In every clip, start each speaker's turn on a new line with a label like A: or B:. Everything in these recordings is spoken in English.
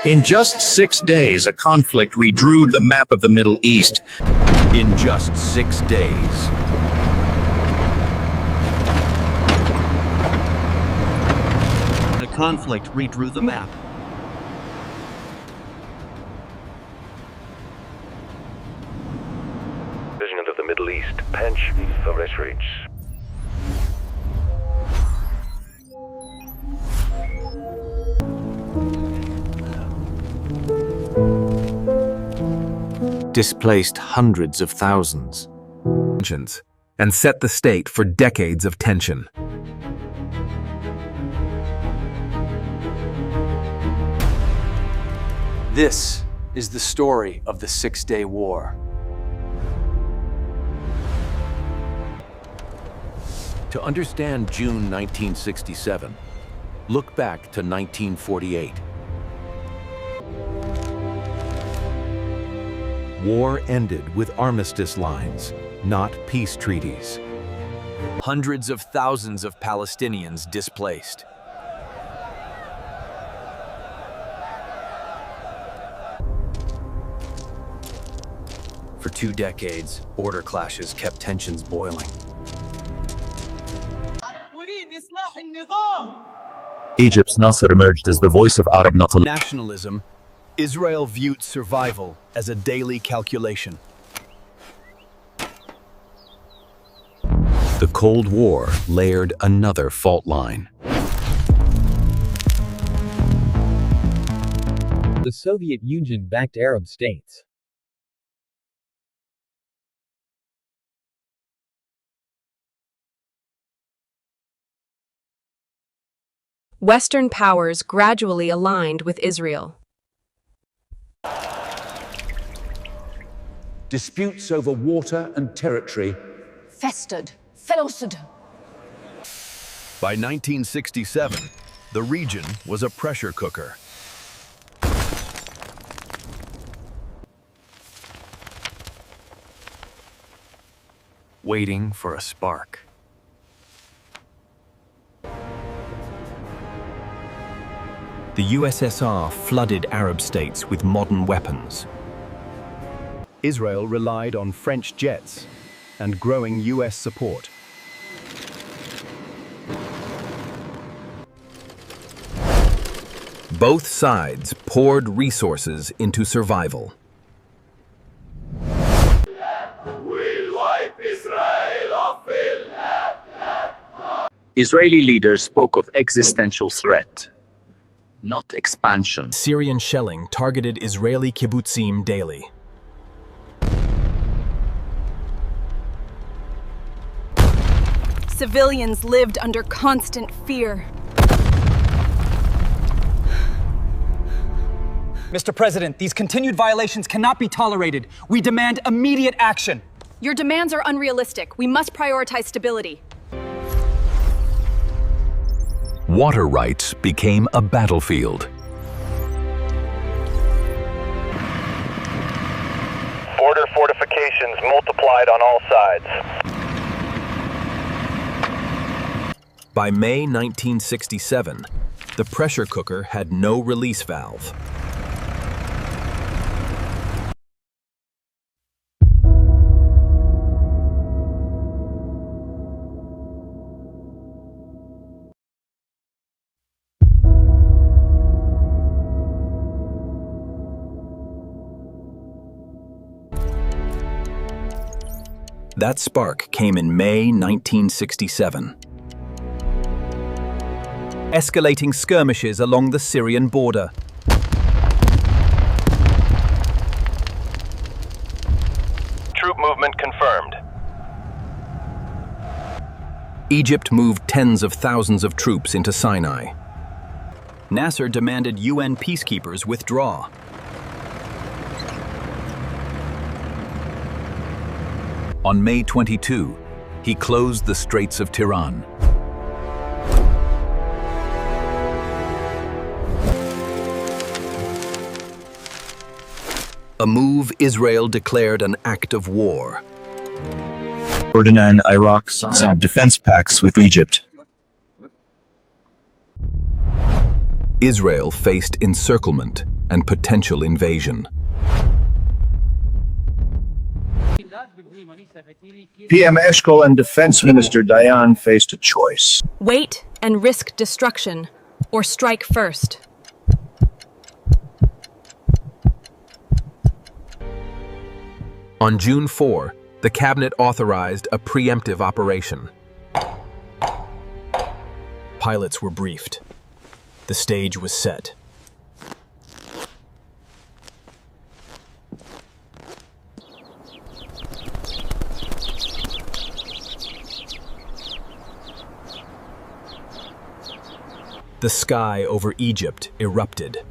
A: In just 6 days, a conflict redrew the map of the Middle East.
B: In just 6 days.
C: A conflict redrew the map.
D: Vision of the Middle East, Pench for Reshaped.
B: Displaced hundreds of thousands. And set the state for decades of tension.
E: This is the story of the Six-Day War.
B: To understand June 1967, look back to 1948. War ended with armistice lines, not peace treaties.
E: Hundreds of thousands of Palestinians displaced. For 2 decades, border clashes kept tensions boiling.
A: Egypt's Nasser emerged as the voice of Arab
E: Nationalism, Israel viewed survival as a daily calculation.
B: The Cold War layered another fault line.
F: The Soviet Union backed Arab states.
G: Western powers gradually aligned with Israel.
H: Disputes over water and territory
I: festered, festered.
B: By 1967, the region was a pressure cooker.
E: Waiting for a spark.
B: The USSR flooded Arab states with modern weapons.
J: Israel relied on French jets and growing US support.
B: Both sides poured resources into survival.
A: Israeli leaders spoke of existential threat, not expansion.
E: Syrian shelling targeted Israeli kibbutzim daily.
I: Civilians lived under constant fear.
K: Mr. President, these continued violations cannot be tolerated. We demand immediate action.
I: Your demands are unrealistic. We must prioritize stability.
B: Water rights became a battlefield.
D: Border fortifications multiplied on all sides.
E: By May 1967, the pressure cooker had no release valve. That spark came in May 1967. Escalating skirmishes along the Syrian border.
D: Troop movement confirmed.
E: Egypt moved tens of thousands of troops into Sinai. Nasser demanded UN peacekeepers withdraw. On May 22, he closed the Straits of Tiran. A move Israel declared an act of war.
A: Jordan and Iraq signed defense pacts with Egypt.
E: Israel faced encirclement
B: and potential invasion.
L: PM Eshkol and Defense Minister Dayan faced a choice.
I: Wait and risk destruction, or strike first.
B: On June 4, the cabinet authorized a preemptive operation.
E: Pilots were briefed. The stage was set. The sky over Egypt erupted.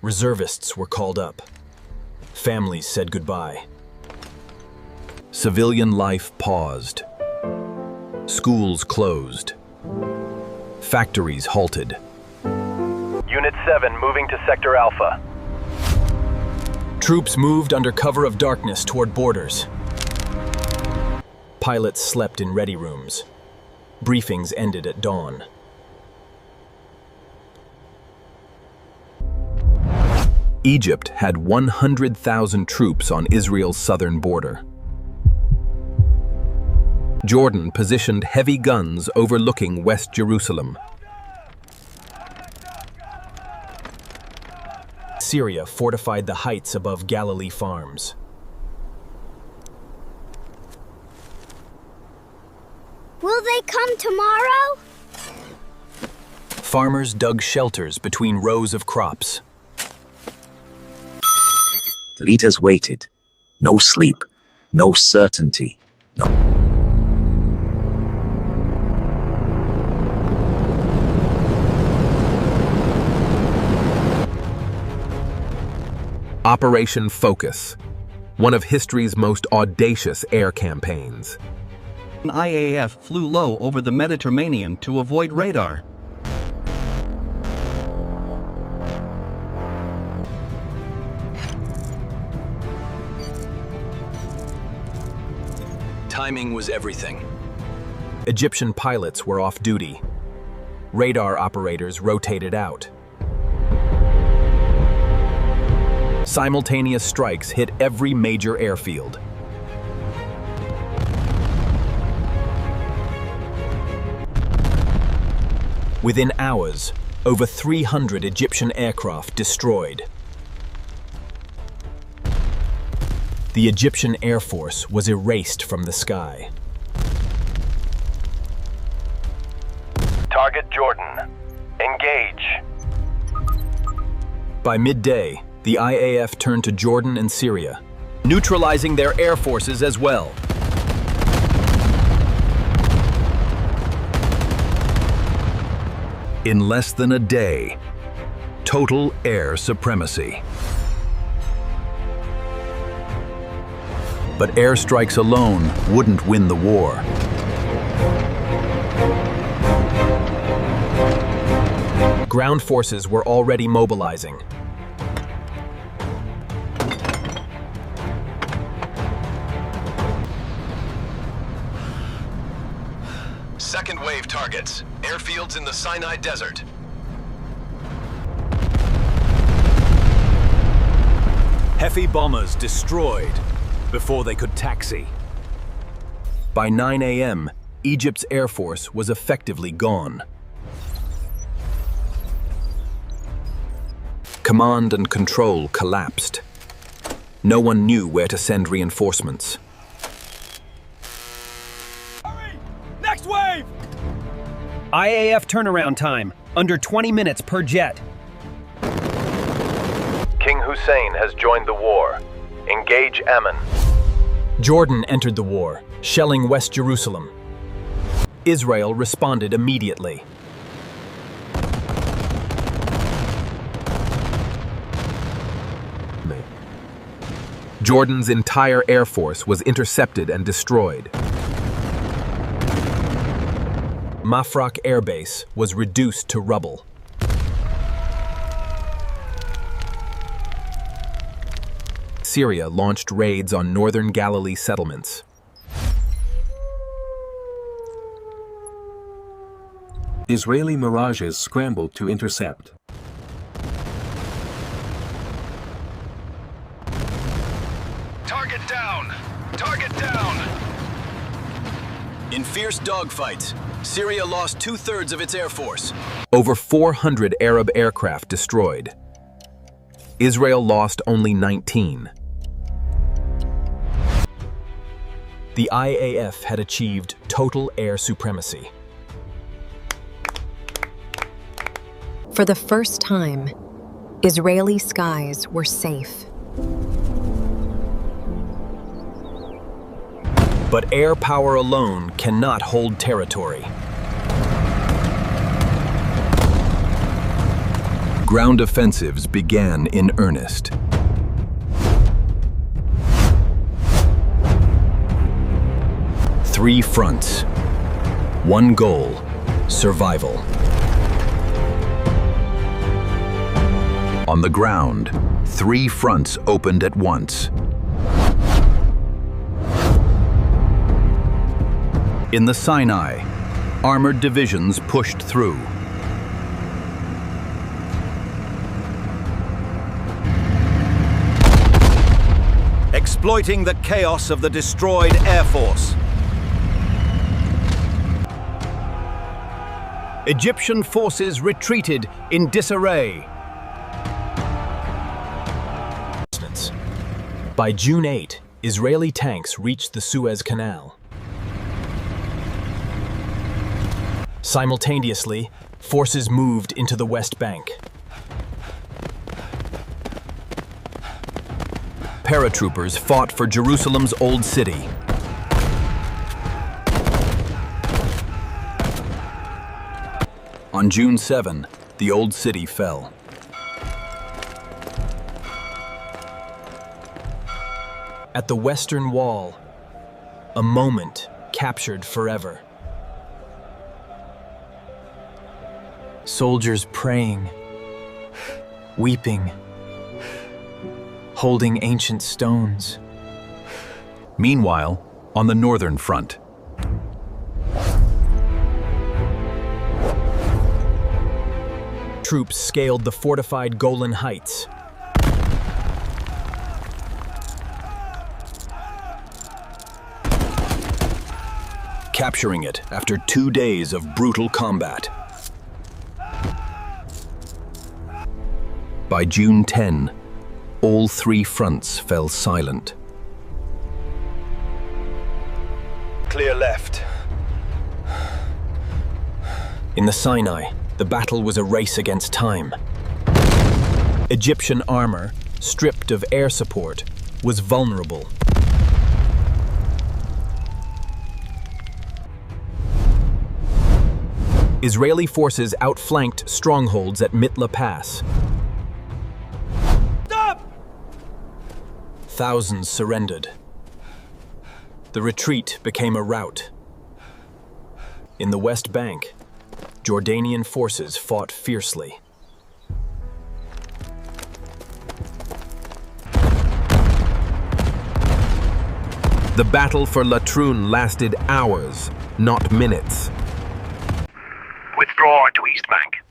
E: Reservists were called up. Families said goodbye.
B: Civilian life paused. Schools closed. Factories halted.
D: Unit 7 moving to Sector Alpha.
E: Troops moved under cover of darkness toward borders. Pilots slept in ready rooms. Briefings ended at dawn.
B: Egypt had 100,000 troops on Israel's southern border. Jordan positioned heavy guns overlooking West Jerusalem.
E: Syria fortified the heights above Galilee farms.
M: Will they come tomorrow?
E: Farmers dug shelters between rows of crops.
A: The leaders waited. No sleep, no certainty, no.
B: Operation Focus, one of history's most audacious air campaigns.
C: An IAF flew low over the Mediterranean to avoid radar.
E: Timing was everything.
B: Egyptian pilots were off duty. Radar operators rotated out. Simultaneous strikes hit every major airfield. Within hours, over 300 Egyptian aircraft destroyed. The Egyptian Air Force was erased from the sky.
D: Target Jordan. Engage.
E: By midday, the IAF turned to Jordan and Syria, neutralizing their air forces as well.
B: In less than a day, total air supremacy. But airstrikes alone wouldn't win the war.
E: Ground forces were already mobilizing.
N: Second wave targets. Airfields in the Sinai Desert.
J: Heavy bombers destroyed before they could taxi.
B: By 9 a.m., Egypt's air force was effectively gone. Command and control collapsed. No one knew where to send reinforcements.
K: Next wave! IAF turnaround time, under 20 minutes per jet.
D: King Hussein has joined the war. Engage Ammon.
E: Jordan entered the war, shelling West Jerusalem. Israel responded immediately.
B: Jordan's entire air force was intercepted and destroyed.
E: Mafraq Air Base was reduced to rubble.
B: Syria launched raids on northern Galilee settlements. Israeli Mirages scrambled to intercept.
N: Target down! Target down! In fierce dogfights, Syria lost 2/3 of its air force.
E: Over 400 Arab aircraft destroyed. Israel lost only 19. The IAF had achieved total air supremacy.
G: For the first time, Israeli skies were safe.
E: But air power alone cannot hold territory. Ground offensives began in earnest. Three fronts. One goal: survival. On the ground, 3 fronts opened at once. In the Sinai, armored divisions pushed through.
K: Exploiting the chaos of the destroyed Air Force. Egyptian forces retreated in disarray.
E: By June 8, Israeli tanks reached the Suez Canal. Simultaneously, forces moved into the West Bank. Paratroopers fought for Jerusalem's Old City. On June 7, the Old City fell. At the Western Wall, a moment captured forever. Soldiers praying, weeping, holding ancient stones. Meanwhile, on the northern front, troops scaled the fortified Golan Heights. Capturing it after 2 days of brutal combat. By June 10, all 3 fronts fell silent.
K: Clear left.
E: In the Sinai, the battle was a race against time. Egyptian armor, stripped of air support, was vulnerable. Israeli forces outflanked strongholds at Mitla Pass.
K: Stop!
E: Thousands surrendered. The retreat became a rout. In the West Bank, Jordanian forces fought fiercely. The battle for Latrun lasted hours, not minutes.
L: Withdraw to East Bank.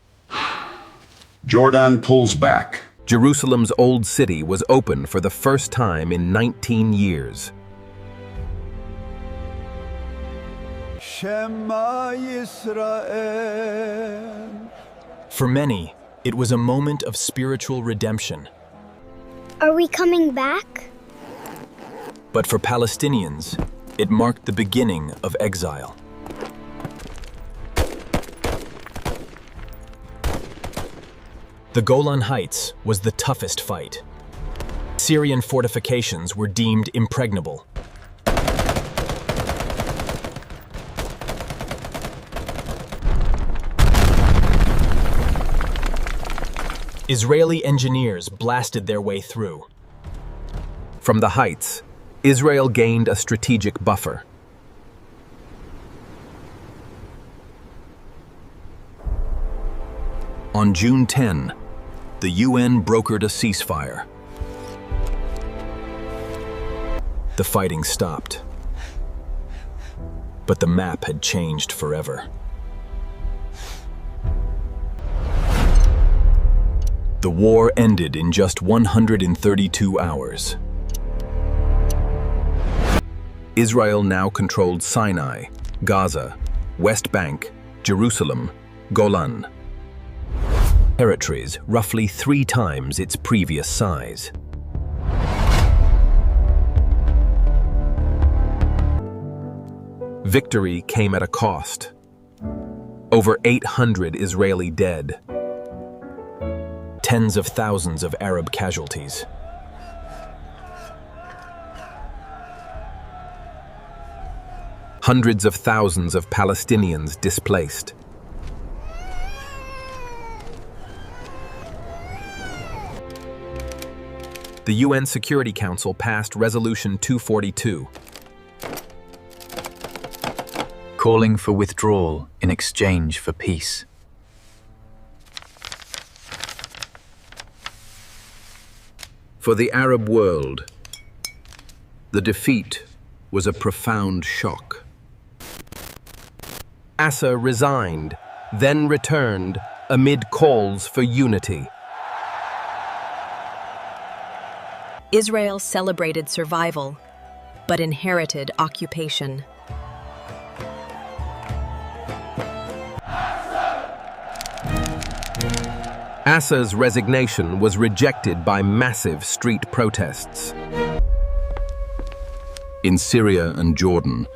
L: Jordan pulls back.
E: Jerusalem's Old City was open for the first time in 19 years.
K: Shema Yisrael.
E: For many, it was a moment of spiritual redemption.
M: Are we coming back?
E: But for Palestinians, it marked the beginning of exile. The Golan Heights was the toughest fight. Syrian fortifications were deemed impregnable. Israeli engineers blasted their way through. From the heights, Israel gained a strategic buffer. On June 10, the UN brokered a ceasefire. The fighting stopped. But the map had changed forever. The war ended in just 132 hours. Israel now controlled Sinai, Gaza, West Bank, Jerusalem, Golan. Territories roughly 3 times its previous size. Victory came at a cost. Over 800 Israeli dead. Tens of thousands of Arab casualties. Hundreds of thousands of Palestinians displaced. The UN Security Council passed Resolution 242,
A: calling for withdrawal in exchange for peace.
B: For the Arab world, the defeat was a profound shock.
K: Assa resigned, then returned amid calls for unity.
G: Israel celebrated survival, but inherited occupation.
K: Assa's resignation was rejected by massive street protests.
B: In Syria and Jordan,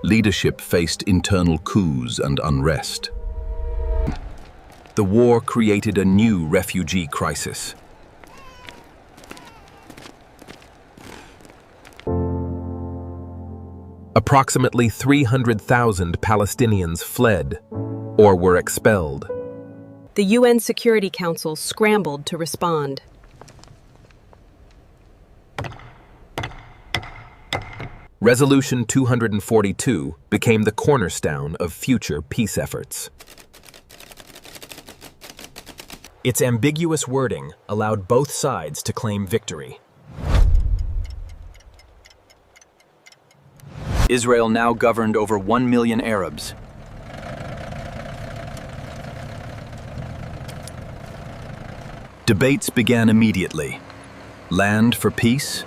B: leadership faced internal coups and unrest. The war created a new refugee crisis.
K: Approximately 300,000 Palestinians fled or were expelled.
G: The UN Security Council scrambled to respond.
K: Resolution 242 became the cornerstone of future peace efforts.
E: Its ambiguous wording allowed both sides to claim victory.
A: Israel now governed over 1 million Arabs.
E: Debates began immediately. Land for peace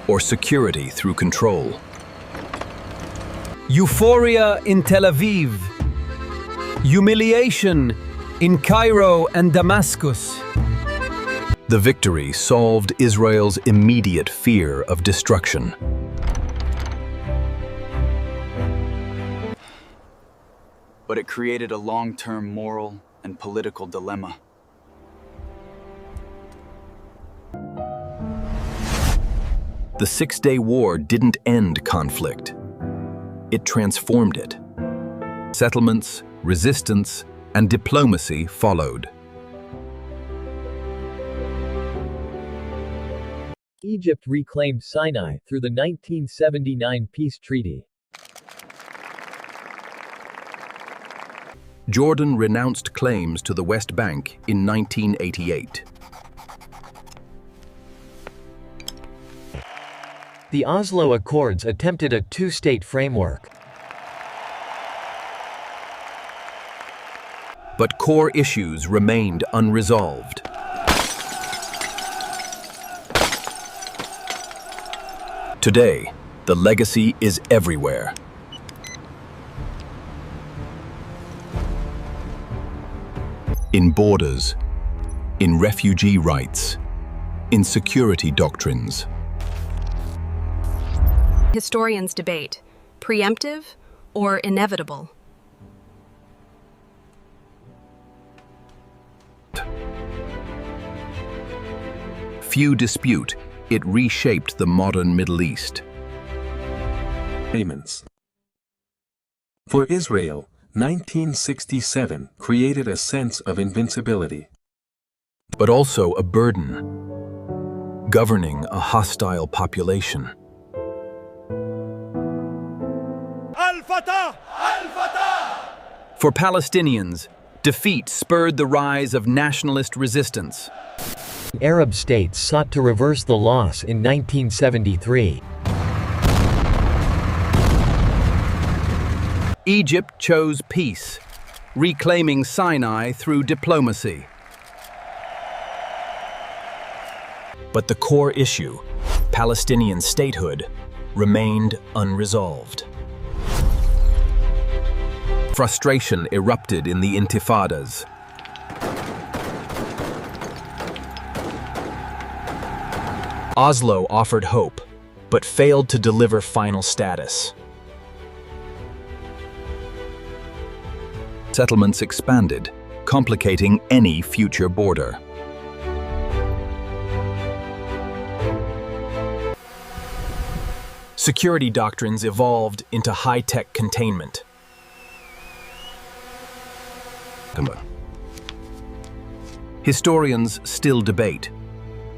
E: or security through control?
K: Euphoria in Tel Aviv. Humiliation in Cairo and Damascus.
E: The victory solved Israel's immediate fear of destruction.
A: But it created a long-term moral and political dilemma.
E: The Six-Day War didn't end conflict. It transformed it.
B: Settlements, resistance, and diplomacy followed.
F: Egypt reclaimed Sinai through the 1979 peace treaty.
B: Jordan renounced claims to the West Bank in 1988.
F: The Oslo Accords attempted a two-state framework.
B: But core issues remained unresolved.
E: Today, the legacy is everywhere.
B: In borders, in refugee rights, in security doctrines.
I: Historians debate, preemptive or inevitable?
B: Few dispute it reshaped the modern Middle East.
O: Payments. For Israel, 1967 created a sense of invincibility.
E: But also a burden, governing a hostile population.
K: For Palestinians, defeat spurred the rise of nationalist resistance.
F: Arab states sought to reverse the loss in 1973.
K: Egypt chose peace, reclaiming Sinai through diplomacy.
E: But the core issue, Palestinian statehood, remained unresolved.
B: Frustration erupted in the intifadas.
E: Oslo offered hope, but failed to deliver final status.
B: Settlements expanded, complicating any future border.
E: Security doctrines evolved into high-tech containment.
B: Historians still debate.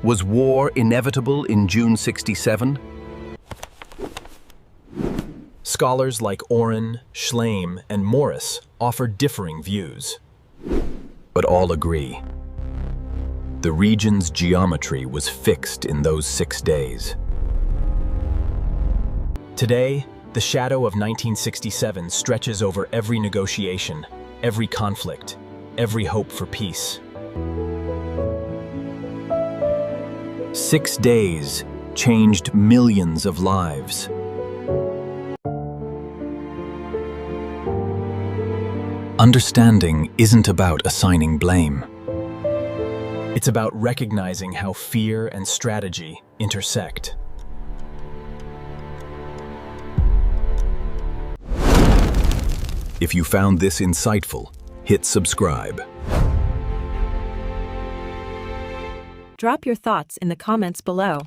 B: Was war inevitable in June '67?
E: Scholars like Oren, Schleim, and Morris offer differing views.
B: But all agree. The region's geometry was fixed in those 6 days.
E: Today, the shadow of 1967 stretches over every negotiation, every conflict, every hope for peace.
B: 6 days changed millions of lives. Understanding isn't about assigning blame.
E: It's about recognizing how fear and strategy intersect.
B: If you found this insightful, hit subscribe.
G: Drop your thoughts in the comments below.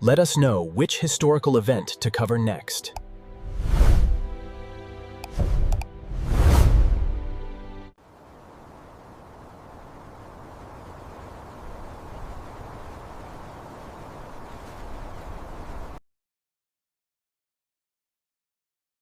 E: Let us know which historical event to cover next.